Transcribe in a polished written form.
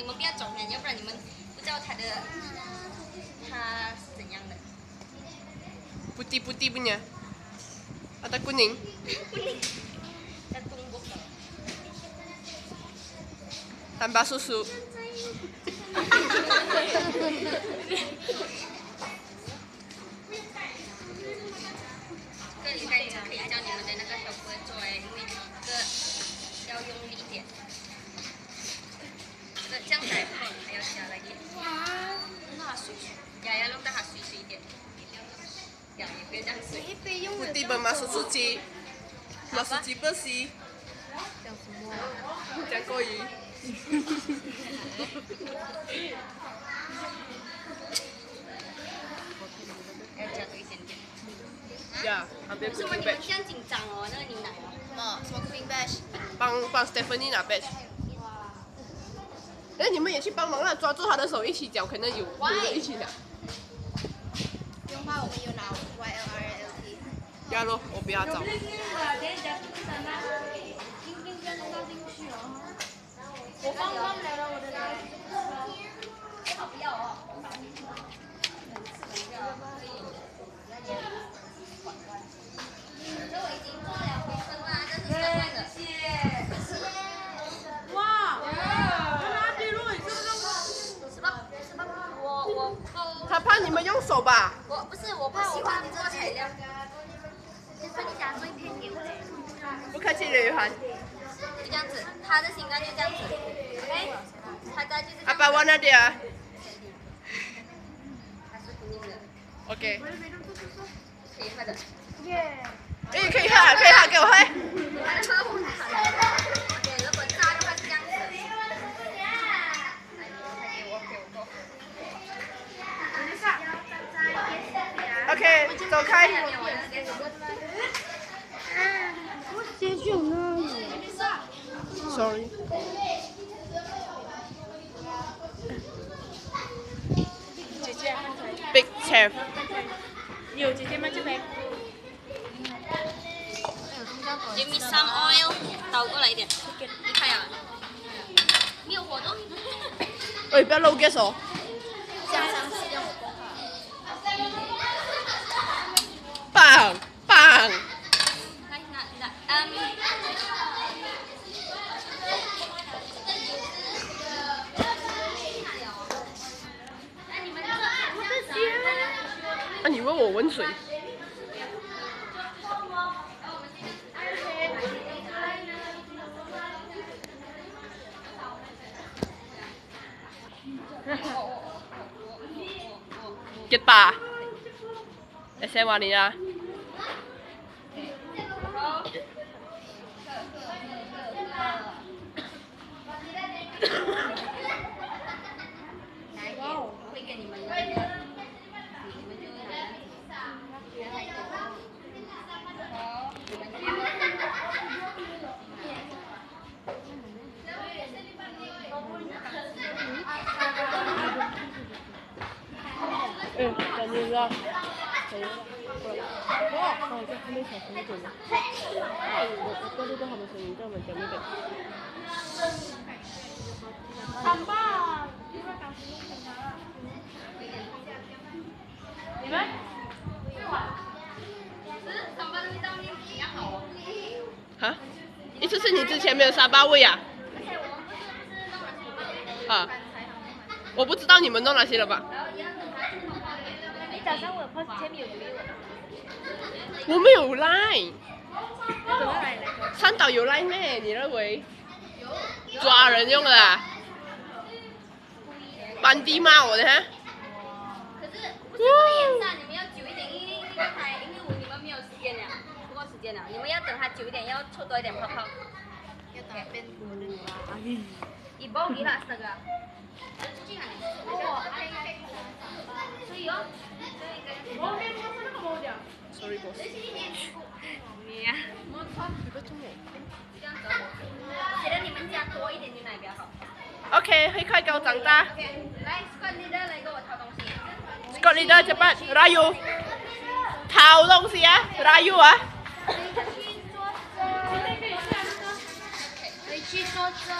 们不要走远，要不然你们不知道他是怎样的。Putih punya. Atau kuning? Kuning. Kita tumbuk dong. Tambah susu. 这个应该可以教你们的那个小哥做哎，因为这个要用力一点。这样子还不够，还要加来一点。让它水水，要弄到它水水一点。也不要这样水。Putih bermaksud suci. Suci bersih. 讲什么？讲国语。要加多一点点。呀，ambil 为什么 cooking 你们 badge。这样紧张哦？那个牛奶哦。什么 cooking badge？帮 Stephanie 拿 badge。哎，你们也去帮忙啦，抓住他的手一起搅，可能有人一起拿。不用怕，我们有拿 YLRLT。呀咯，我不要找。我刚刚来了我的来。好不要哦。这我已经做了回声啦，这是相关的。哇！拿笔录，你是不是？是吧？我不。他怕你们用手吧？我不是，我怕你做材料。先帮你夹碎片给我。不客气，刘雨涵。就这样子，他的心脏就这样子。OK， 他家就是这样子。Apa warna dia? 它是红的。OK。可以喝的。哎，可以喝，给我喝。它的喝不好。OK，如果炸的话是这样子。OK，走开。先去那里。Sorry。姐姐。Big chef。有姐姐吗？这边。Give me some oil， 倒过来一点。你看呀，没有活动。哎，不要漏 gas 哦。加上是让我工棒棒。那你问我温水。Get 吧，SM 话你啦。我会给你们那个，你们就拿。好，你们就。感觉到，可以了，过来。哦，这还没小声一点呢。我过这个好多声音，这样我讲那个。好棒！你们？哈？意思是你之前没有沙巴味啊？啊。我不知道你们弄哪些了吧？你早上我有 post 前面有留我没有 line。怎么来的？三岛有 line 咩？你认为？抓人用的啊？班迪骂我的哈？可是不是这个颜色，你们要久一点，因为你们没有时间了，不够时间了，你们要等它久一点，要出多一点泡泡。要打变多的啦。Ibu gila astaga. Sorry boss。你呀。觉得你们家多一点牛奶比较好。OK， 会快给我长大。来 ，Scott leader 来给我掏东西。Scott leader cepat rayu， 掏东西啊，rayu啊。回去坐着。